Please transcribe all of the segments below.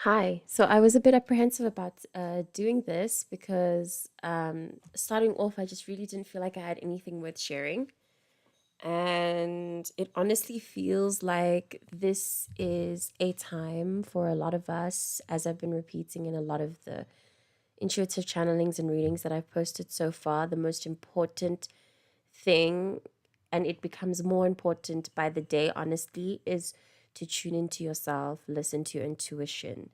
Hi. So I was a bit apprehensive about doing this because starting off, I just really didn't feel like I had anything worth sharing. And it honestly feels like this is a time for a lot of us, as I've been repeating in a lot of the intuitive channelings and readings that I've posted so far, the most important thing, and it becomes more important by the day, honestly, is to tune into yourself, listen to your intuition,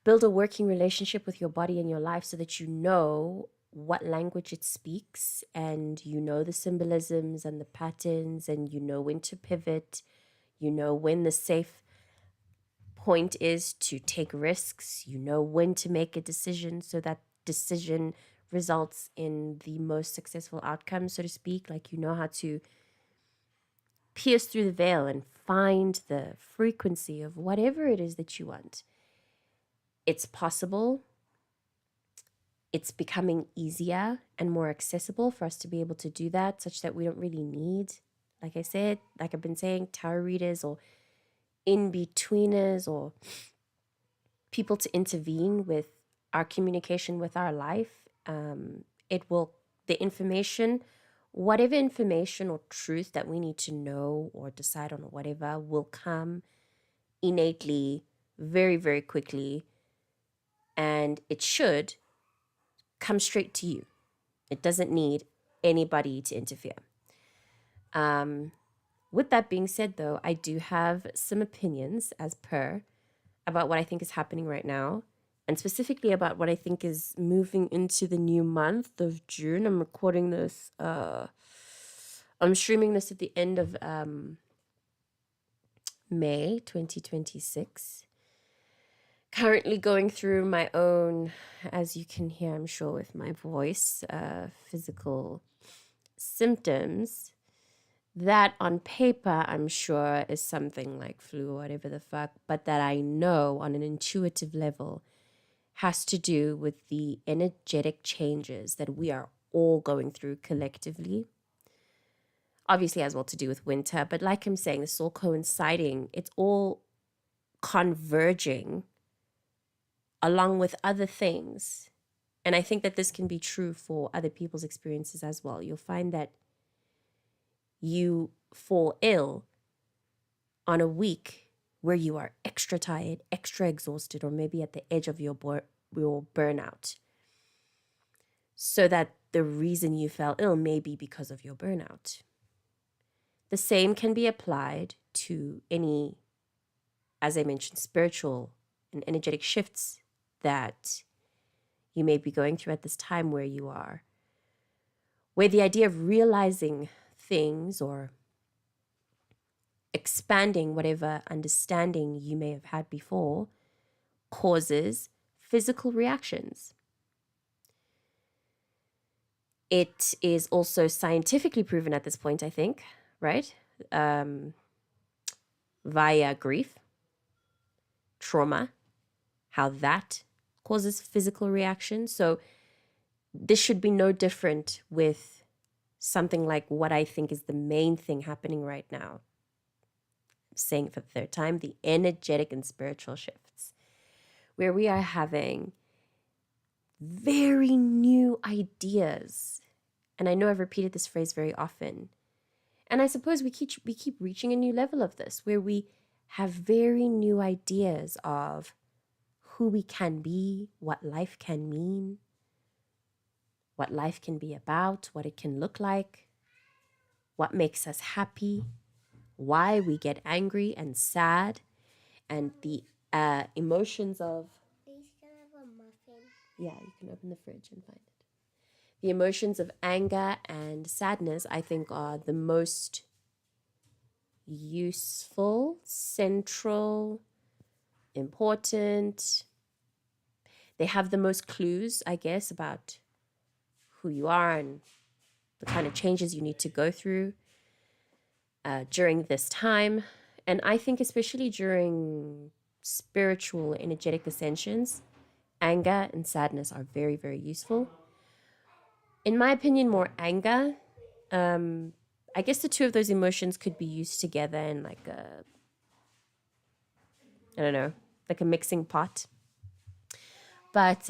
build a working relationship with your body and your life so that you know what language it speaks and you know the symbolisms and the patterns and you know when to pivot, you know when the safe point is to take risks, you know when to make a decision so that decision results in the most successful outcome, so to speak. Like, you know how to pierce through the veil and find the frequency of whatever it is that you want. It's possible. It's becoming easier and more accessible for us to be able to do that, such that we don't really need, like I said, like I've been saying, tarot readers or in betweeners or people to intervene with our communication with our life. It will, the information, whatever information or truth that we need to know or decide on or whatever, will come innately, very, very quickly. And it should come straight to you. It doesn't need anybody to interfere. Um, with that being said, though, I do have some opinions as per about what I think is happening right now, and specifically about what I think is moving into the new month of June. I'm recording this, I'm streaming this at the end of May 2026. Currently going through my own, as you can hear, I'm sure, with my voice, physical symptoms that on paper I'm sure is something like flu or whatever the fuck, but that I know on an intuitive level has to do with the energetic changes that we are all going through collectively. Obviously has well to do with winter, but like I'm saying, this is all coinciding. It's all converging along with other things. And I think that this can be true for other people's experiences as well. You'll find that you fall ill on a week where you are extra tired, extra exhausted, or maybe at the edge of your burnout. So that the reason you fell ill may be because of your burnout. The same can be applied to any, as I mentioned, spiritual and energetic shifts that you may be going through at this time where you are, where the idea of realizing things or expanding whatever understanding you may have had before causes physical reactions. It is also scientifically proven at this point, I think, right? Via grief, trauma, how that causes physical reactions. So this should be no different with something like what I think is the main thing happening right now. I'm saying it for the third time, the energetic and spiritual shifts, where we are having very new ideas. And I know I've repeated this phrase very often. And I suppose we keep reaching a new level of this, where we have very new ideas of who we can be, what life can mean, what life can be about, what it can look like, what makes us happy, why we get angry and sad, and the emotions of. Please can I have a muffin? Yeah, you can open the fridge and find it. The emotions of anger and sadness, I think, are the most useful, central, important. They have the most clues, I guess, about who you are and the kind of changes you need to go through during this time. And I think, especially during spiritual, energetic ascensions, anger and sadness are very, very useful. In my opinion, more anger. I guess the two of those emotions could be used together in like a I don't know, like a mixing pot. But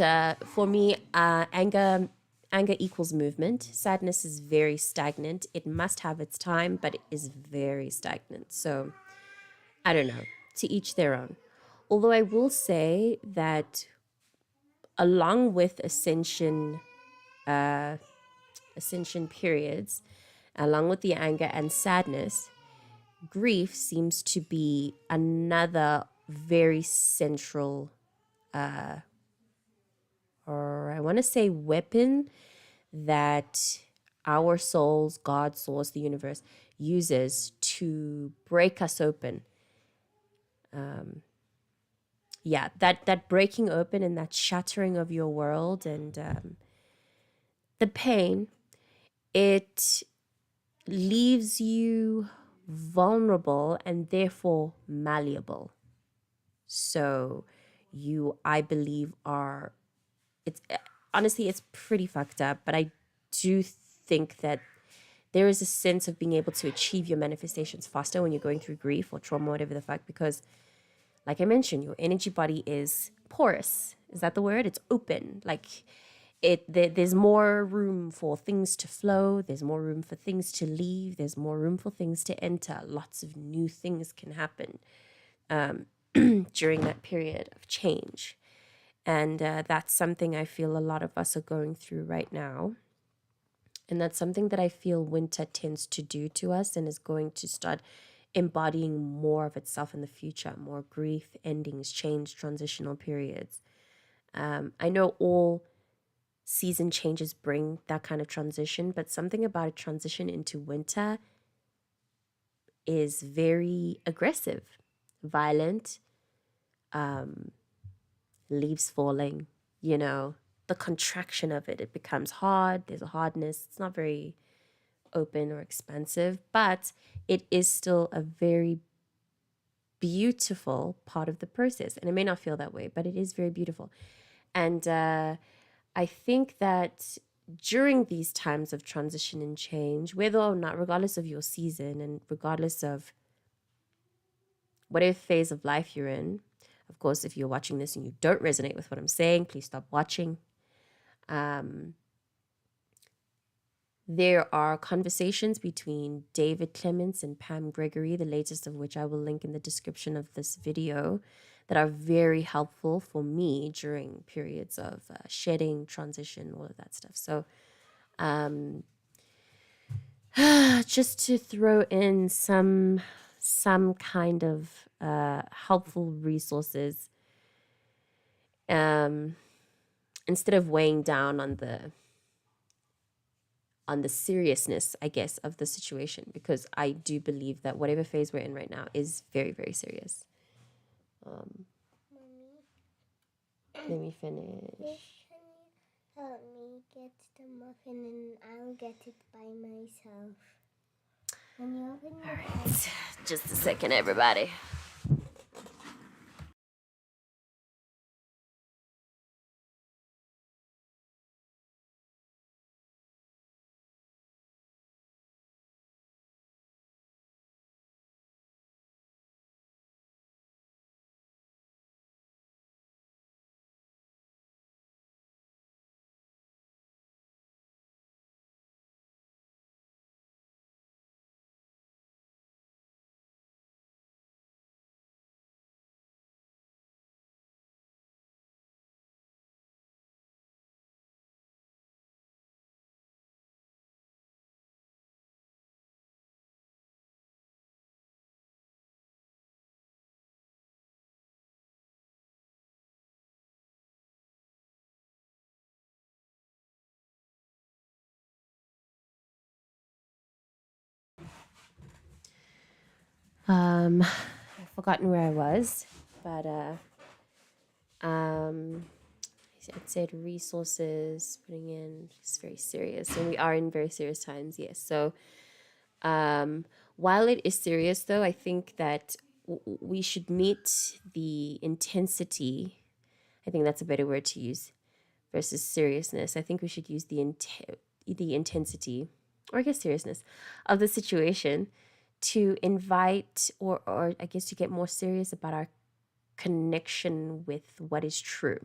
for me, anger equals movement. Sadness is very stagnant. It must have its time, but it is very stagnant. So I don't know. To each their own. Although I will say that along with ascension periods, along with the anger and sadness, grief seems to be another very central, or I want to say weapon that our souls, God, source, the universe uses to break us open. Yeah, that breaking open and that shattering of your world and the pain, it leaves you vulnerable and therefore malleable. So you, I believe, are, it's honestly, it's pretty fucked up, but I do think that there is a sense of being able to achieve your manifestations faster when you're going through grief or trauma, whatever the fuck, because like I mentioned, your energy body is porous. Is that the word? It's open. Like there's more room for things to flow. There's more room for things to leave. There's more room for things to enter. Lots of new things can happen during that period of change. And that's something I feel a lot of us are going through right now. And that's something that I feel winter tends to do to us and is going to start embodying more of itself in the future, more grief, endings, change, transitional periods. I know all season changes bring that kind of transition, but something about a transition into winter is very aggressive, violent, leaves falling, you know, the contraction of it. It becomes hard. There's a hardness. It's not very open or expansive, but it is still a very beautiful part of the process. And it may not feel that way, but it is very beautiful. And I think that during these times of transition and change, whether or not, regardless of your season and regardless of whatever phase of life you're in, of course, if you're watching this and you don't resonate with what I'm saying, please stop watching. There are conversations between David Clements and Pam Gregory, the latest of which I will link in the description of this video, that are very helpful for me during periods of shedding, transition, all of that stuff. So just to throw in some kind of helpful resources instead of weighing down on the seriousness, I guess, of the situation, because I do believe that whatever phase we're in right now is very, very serious. Mommy, Let me finish. can you help me get the muffin and I'll get it by myself? When you open your eyes. Just a second, everybody. I've forgotten where I was, but it said resources, putting in, it's very serious, and we are in very serious times, yes. So while it is serious, though, I think that we should meet the intensity. I think that's a better word to use versus seriousness. I think we should use the intensity, or I guess seriousness, of the situation to invite, or I guess to get more serious about our connection with what is true.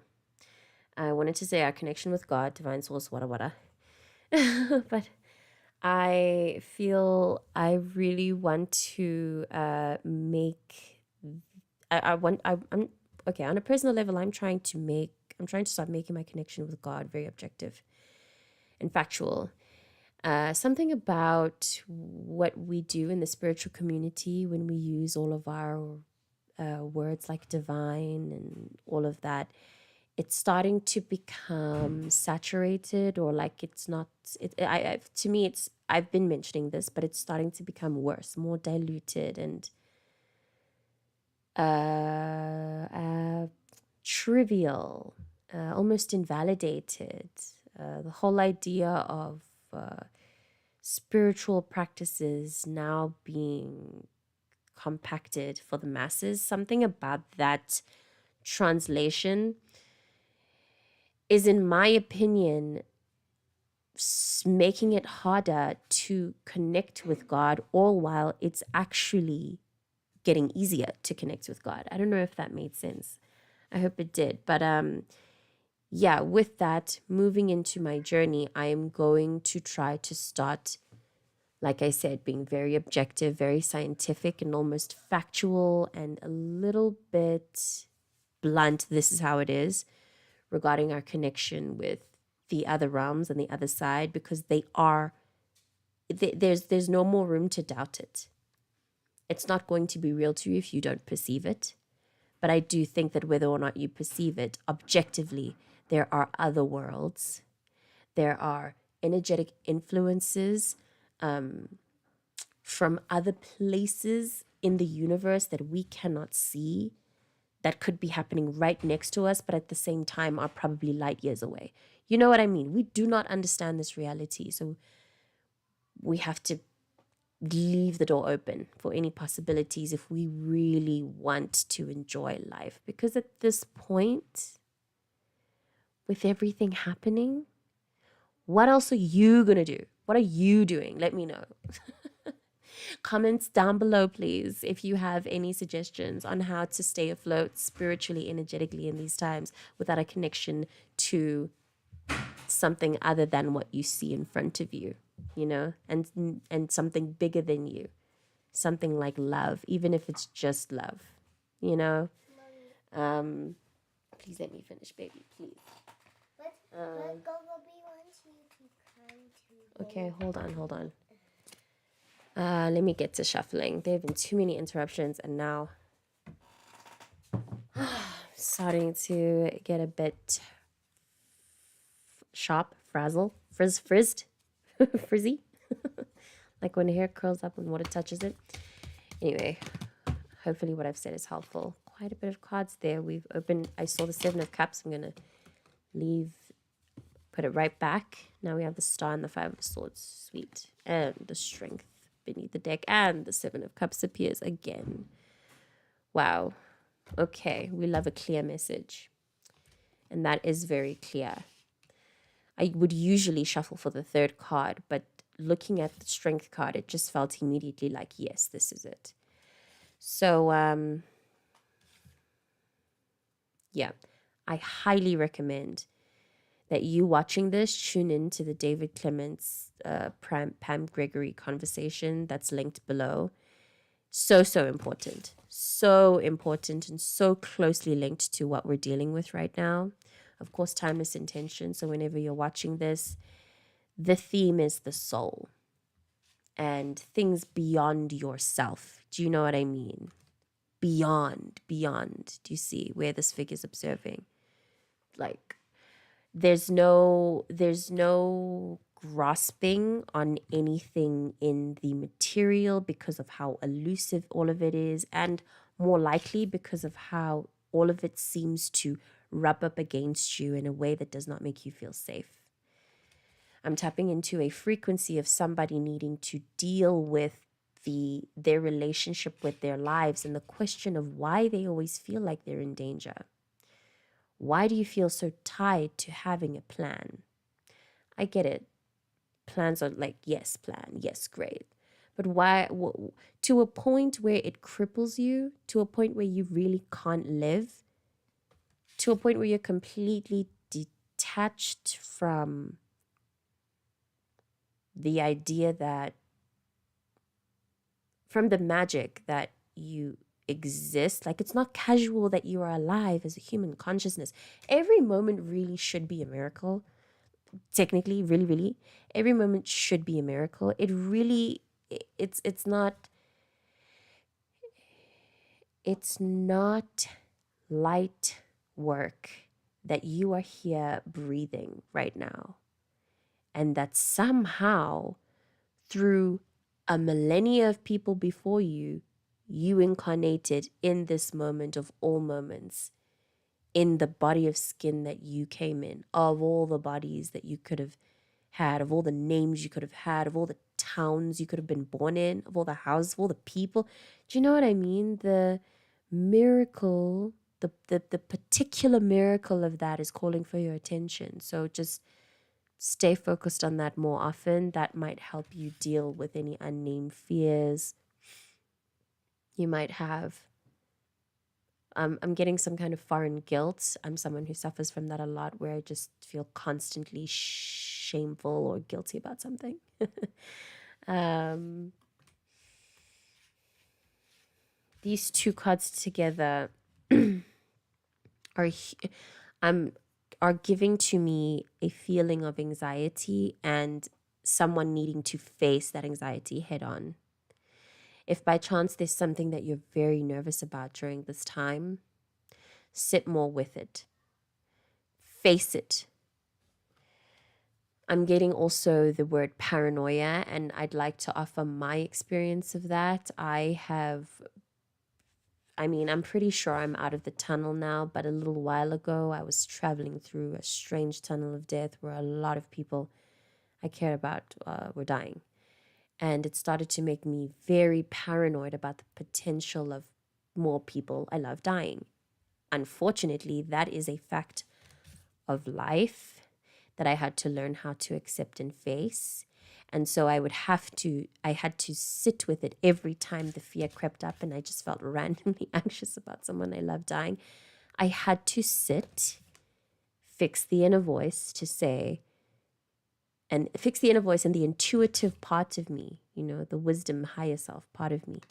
I wanted to say our connection with God, divine source, wada wada. But I feel I really want to make. I want. I'm okay. On a personal level, I'm trying to start making my connection with God very objective and factual. Something about what we do in the spiritual community when we use all of our words like divine and all of that, it's starting to become saturated, or like it's not. To me, it's. I've been mentioning this, but it's starting to become worse, more diluted, and trivial, almost invalidated. The whole idea of spiritual practices now being compacted for the masses, something about that translation is, in my opinion, making it harder to connect with God, all while it's actually getting easier to connect with God. I don't know if that made sense. I hope it did. But yeah, with that, moving into my journey, I am going to try to start, like I said, being very objective, very scientific, and almost factual, and a little bit blunt. This is how it is regarding our connection with the other realms and the other side, because they are there's no more room to doubt it. It's not going to be real to you if you don't perceive it. But I do think that whether or not you perceive it objectively, there are other worlds. There are energetic influences from other places in the universe that we cannot see, that could be happening right next to us, but at the same time are probably light years away. You know what I mean? We do not understand this reality. So we have to leave the door open for any possibilities if we really want to enjoy life. Because at this point, with everything happening, what else are you going to do? What are you doing? Let me know. Comments down below, please, if you have any suggestions on how to stay afloat spiritually, energetically in these times without a connection to something other than what you see in front of you, you know, and something bigger than you, something like love, even if it's just love, you know. Please let me finish, baby, please. But Gogobi wants you to come to. Okay, hold on. Let me get to shuffling. There have been too many interruptions, and now starting to get a bit sharp, frizzed, frizzy. Like when hair curls up when water touches it. Anyway, hopefully what I've said is helpful. Quite a bit of cards there. We've opened, I saw the Seven of Cups. I'm going to put it right back. Now we have the Star and the Five of Swords. Sweet. And the Strength beneath the deck. And the Seven of Cups appears again. Wow. Okay, we love a clear message. And that is very clear. I would usually shuffle for the third card, but looking at the Strength card, it just felt immediately like, yes, this is it. So, yeah, I highly recommend that you watching this tune in to the David Clements, Pam Gregory conversation that's linked below. So important. So important and so closely linked to what we're dealing with right now. Of course, timeless intention. So whenever you're watching this, the theme is the soul and things beyond yourself. Do you know what I mean? Beyond. Do you see where this figure's observing? Like, there's no grasping on anything in the material because of how elusive all of it is, and more likely because of how all of it seems to rub up against you in a way that does not make you feel safe. I'm tapping into a frequency of somebody needing to deal with their relationship with their lives and the question of why they always feel like they're in danger. Why do you feel so tied to having a plan? I get it. Plans are like, yes, plan, yes, great. But why? To a point where it cripples you, to a point where you really can't live, to a point where you're completely detached from the idea that, from the magic that you exist. Like, it's not casual that you are alive as a human consciousness. Every moment really should be a miracle. Technically, really, really, every moment should be a miracle. It really, it's not, it's not light work that you are here breathing right now, and that somehow, through a millennia of people before you, you incarnated in this moment of all moments, in the body of skin that you came in, of all the bodies that you could have had, of all the names you could have had, of all the towns you could have been born in, of all the houses, of all the people. Do you know what I mean? The miracle, the particular miracle of that is calling for your attention. So just stay focused on that more often. That might help you deal with any unnamed fears you might have. I'm getting some kind of foreign guilt. I'm someone who suffers from that a lot, where I just feel constantly shameful or guilty about something. um, these two cards together are um are giving to me a feeling of anxiety and someone needing to face that anxiety head on. If by chance there's something that you're very nervous about during this time, sit more with it. Face it. I'm getting also the word paranoia, and I'd like to offer my experience of that. I'm pretty sure I'm out of the tunnel now, but a little while ago, I was traveling through a strange tunnel of death where a lot of people I care about were dying. And it started to make me very paranoid about the potential of more people I love dying. Unfortunately, that is a fact of life that I had to learn how to accept and face. And so I had to sit with it every time the fear crept up and I just felt randomly anxious about someone I love dying. I had to sit, fix the inner voice to say, and fix the inner voice and the intuitive part of me, the wisdom, higher self part of me.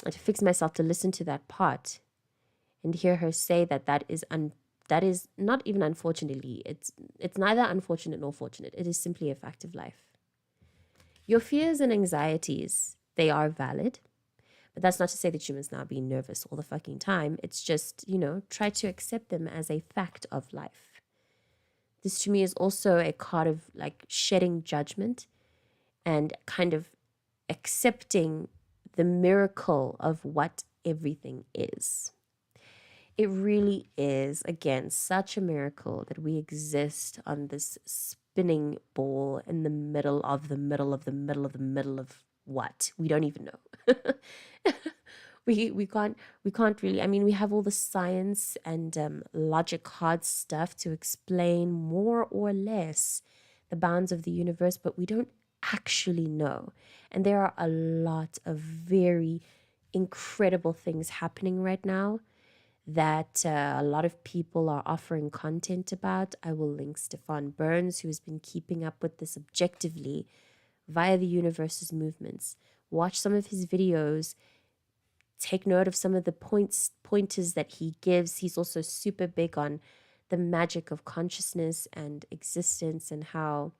And to fix myself to listen to that part and hear her say that is not even unfortunately, it's neither unfortunate nor fortunate. It is simply a fact of life. Your fears and anxieties, they are valid, but that's not to say that you must now be nervous all the fucking time. It's just, try to accept them as a fact of life. This to me is also a card of like shedding judgment and kind of accepting the miracle of what everything is. It really is, again, such a miracle that we exist on this spinning ball in the middle of the middle of the middle of the middle of what? We don't even know. we can't really. I mean, we have all the science and logic hard stuff to explain more or less the bounds of the universe, but we don't actually know. And there are a lot of very incredible things happening right now that a lot of people are offering content about. I will link Stefan Burns, who has been keeping up with this objectively via the universe's movements. Watch some of his videos. Take note of some of the pointers that he gives. He's also super big on the magic of consciousness and existence, and how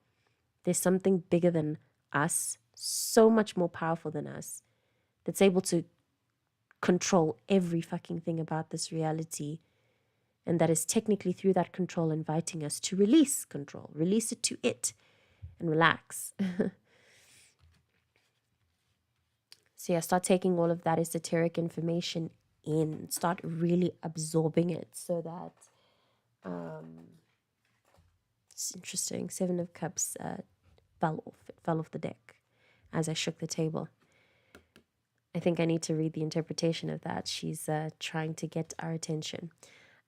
there's something bigger than us, so much more powerful than us, that's able to control every fucking thing about this reality. And that is technically through that control inviting us to release control, release it to it, and relax. So yeah, start taking all of that esoteric information in, start really absorbing it, so that it's interesting. 7 of Cups fell off. It fell off the deck as I shook the table. I think I need to read the interpretation of that. She's trying to get our attention.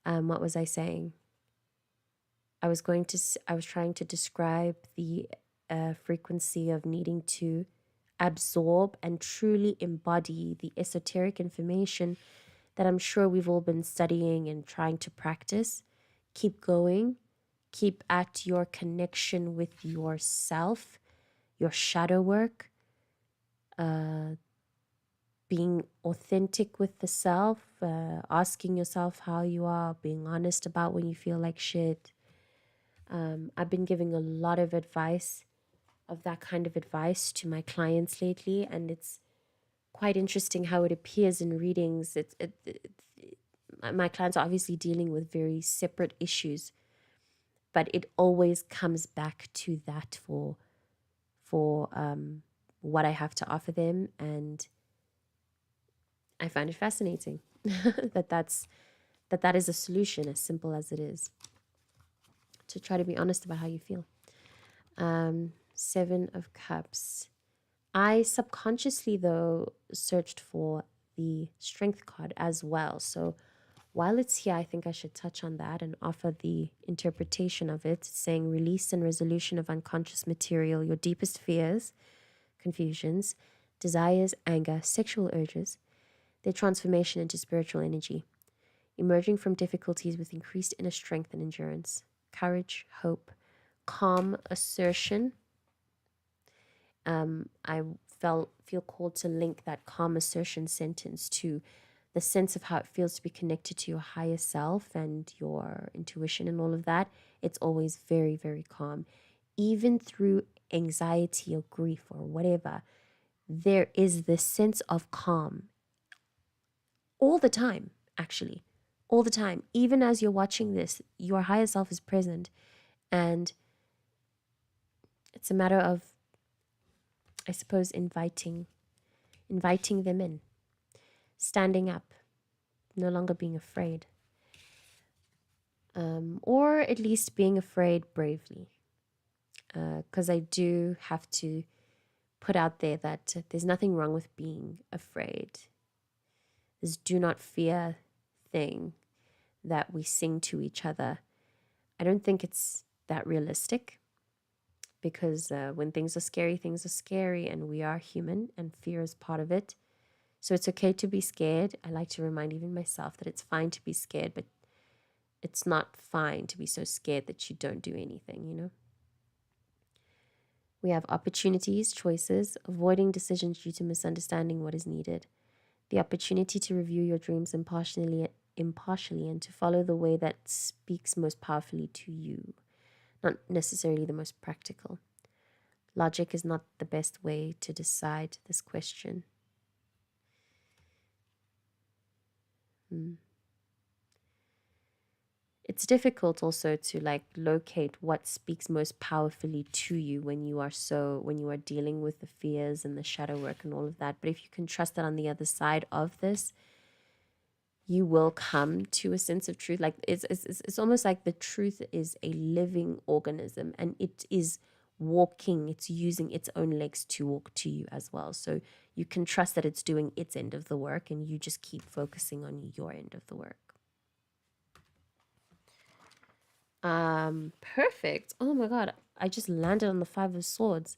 What was I saying? I was trying to describe the frequency of needing to absorb and truly embody the esoteric information that I'm sure we've all been studying and trying to practice. Keep going. Keep at your connection with yourself, your shadow work, being authentic with the self, asking yourself how you are, being honest about when you feel like shit. I've been giving a lot of advice, of that kind of advice to my clients lately, and it's quite interesting how it appears in readings. My clients are obviously dealing with very separate issues, but it always comes back to that for what I have to offer them, and I find it fascinating that is a solution, as simple as it is, to try to be honest about how you feel. Seven of Cups. I subconsciously, though, searched for the Strength card as well. So while it's here, I think I should touch on that and offer the interpretation of it, saying release and resolution of unconscious material, your deepest fears, confusions, desires, anger, sexual urges, their transformation into spiritual energy, emerging from difficulties with increased inner strength and endurance, courage, hope, calm assertion. I feel called to link that calm assertion sentence to the sense of how it feels to be connected to your higher self and your intuition and all of that. It's always very, very calm. Even through anxiety or grief or whatever, there is this sense of calm all the time, actually. All the time. Even as you're watching this, your higher self is present. And it's a matter of, I suppose, inviting them in, standing up, no longer being afraid, or at least being afraid bravely. Because I do have to put out there that there's nothing wrong with being afraid. This do not fear thing that we sing to each other, I don't think it's that realistic, because when things are scary, and we are human, and fear is part of it. So it's okay to be scared. I like to remind even myself that it's fine to be scared, but it's not fine to be so scared that you don't do anything, you know? We have opportunities, choices, avoiding decisions due to misunderstanding what is needed, the opportunity to review your dreams impartially and to follow the way that speaks most powerfully to you, not necessarily the most practical. Logic is not the best way to decide this question. It's difficult also to locate what speaks most powerfully to you when you are dealing with the fears and the shadow work and all of that. But if you can trust that on the other side of this, you will come to a sense of truth. Like it's almost like the truth is a living organism, and it is walking, it's using its own legs to walk to you as well. So you can trust that it's doing its end of the work, and you just keep focusing on your end of the work. Perfect. Oh my God. I just landed on the Five of Swords.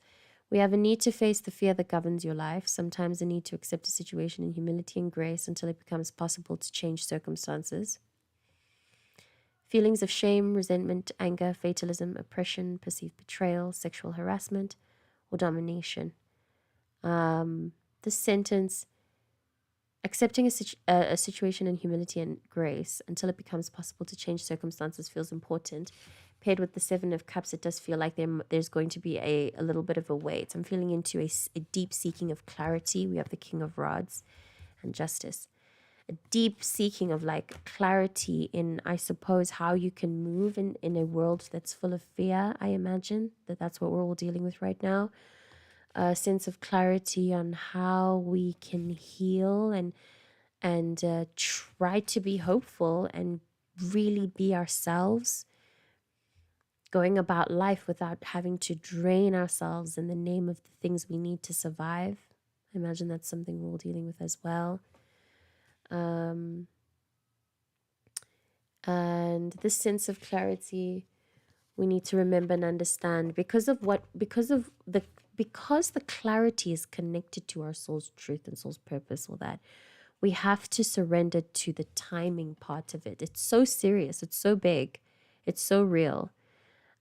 We have a need to face the fear that governs your life, sometimes a need to accept a situation in humility and grace until it becomes possible to change circumstances. Feelings of shame, resentment, anger, fatalism, oppression, perceived betrayal, sexual harassment, or domination. This sentence, accepting a situation in humility and grace until it becomes possible to change circumstances, feels important. Paired with the Seven of Cups, it does feel like there's going to be a little bit of a wait. I'm feeling into a deep seeking of clarity. We have the King of Rods and Justice. A deep seeking of clarity in, I suppose, how you can move in a world that's full of fear. I imagine that's what we're all dealing with right now. A sense of clarity on how we can heal and try to be hopeful and really be ourselves, going about life without having to drain ourselves in the name of the things we need to survive. I imagine that's something we're all dealing with as well. And this sense of clarity, we need to remember and understand, because of because the clarity is connected to our soul's truth and soul's purpose, all that, we have to surrender to the timing part of it. It's so serious, it's so big, it's so real.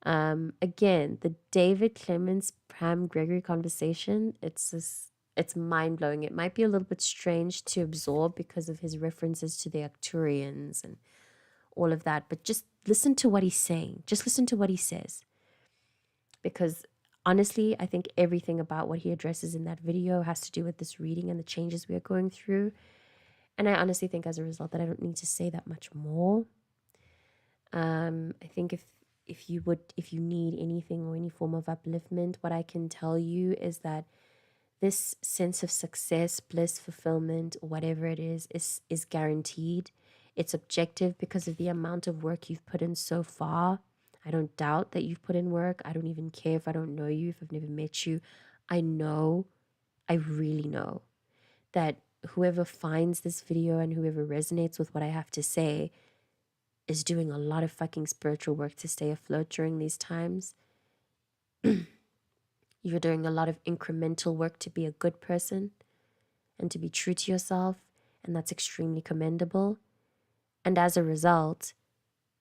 Again, the David Clemens Pam Gregory conversation, it's mind blowing. It might be a little bit strange to absorb because of his references to the Arcturians and all of that, but just listen to what he's saying. Just listen to what he says. Because honestly, I think everything about what he addresses in that video has to do with this reading and the changes we are going through. And I honestly think as a result that I don't need to say that much more. I think if you need anything or any form of upliftment, what I can tell you is that this sense of success, bliss, fulfillment, whatever it is guaranteed. It's objective because of the amount of work you've put in so far. I don't doubt that you've put in work. I don't even care if I don't know you, if I've never met you. I know, I really know that whoever finds this video and whoever resonates with what I have to say is doing a lot of fucking spiritual work to stay afloat during these times. You're doing a lot of incremental work to be a good person and to be true to yourself, and that's extremely commendable. And as a result,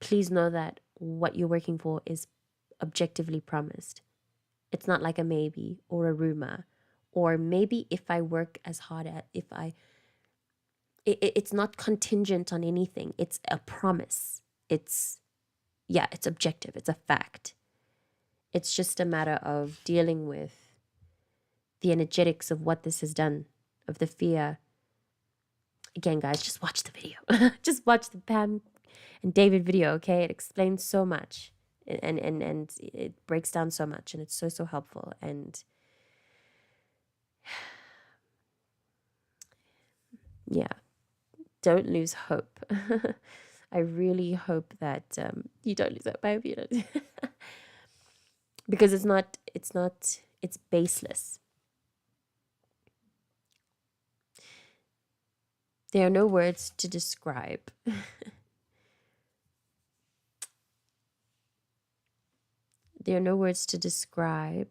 please know that what you're working for is objectively promised. It's not like a maybe or a rumor, or maybe if I work as hard at, it's not contingent on anything. It's a promise. It's objective. It's a fact. It's just a matter of dealing with the energetics of what this has done, of the fear. Again, guys, just watch the video. Just watch the Pam and David video, okay? It explains so much and it breaks down so much, and it's so helpful. And yeah, don't lose hope. I really hope that you don't lose hope. I hope you don't. Because it's baseless. There are no words to describe. There are no words to describe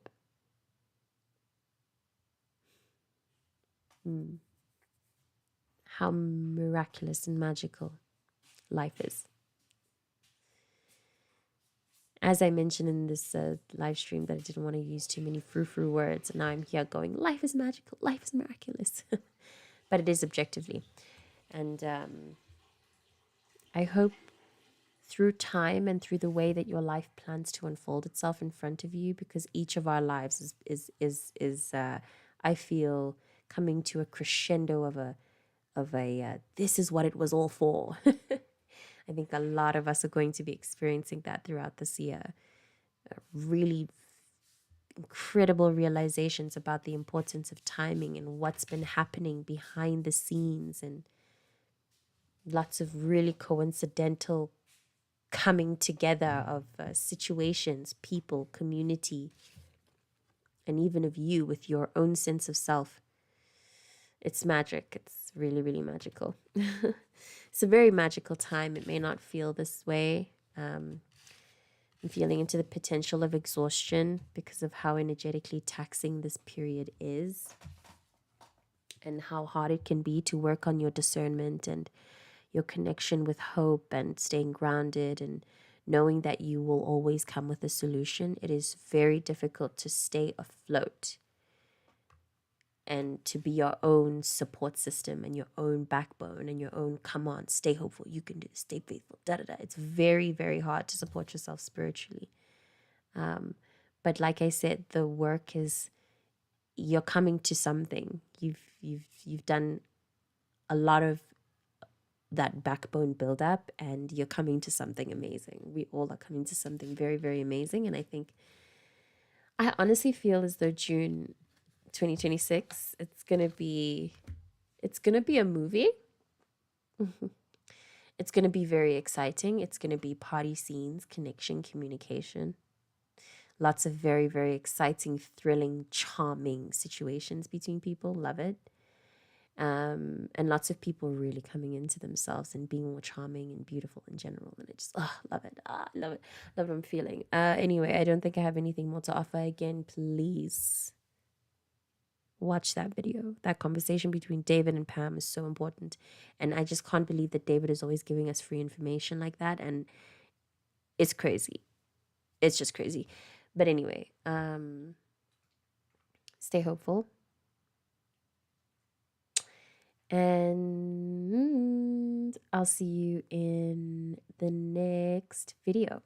how miraculous and magical life is. As I mentioned in this live stream, that I didn't want to use too many frou-frou words, and now I'm here going, life is magical, life is miraculous. But it is objectively. And I hope through time and through the way that your life plans to unfold itself in front of you, because each of our lives is I feel, coming to a crescendo of a this is what it was all for. I think a lot of us are going to be experiencing that throughout this year. Really incredible realizations about the importance of timing and what's been happening behind the scenes, and lots of really coincidental coming together of situations, people, community, and even of you with your own sense of self. It's magic. It's really, really magical. It's a very magical time. It may not feel this way. I'm feeling into the potential of exhaustion because of how energetically taxing this period is, and how hard it can be to work on your discernment and your connection with hope and staying grounded and knowing that you will always come with a solution. It is very difficult to stay afloat and to be your own support system and your own backbone and your own, come on, stay hopeful, you can do this, stay faithful, da-da-da. It's very, very hard to support yourself spiritually. But like I said, the work is, you're coming to something. You've done a lot of that backbone build up, and you're coming to something amazing. We all are coming to something very, very amazing. And I honestly feel as though June 2026, it's gonna be a movie. It's gonna be very exciting. It's gonna be party scenes, connection, communication, lots of very, very exciting, thrilling, charming situations between people. Love it. And lots of people really coming into themselves and being more charming and beautiful in general. And I just love it. Love it. Love what I'm feeling. Anyway, I don't think I have anything more to offer. Again, please Watch that video. That conversation between David and Pam is so important. And I just can't believe that David is always giving us free information like that. And it's crazy. It's just crazy. But anyway, stay hopeful. And I'll see you in the next video.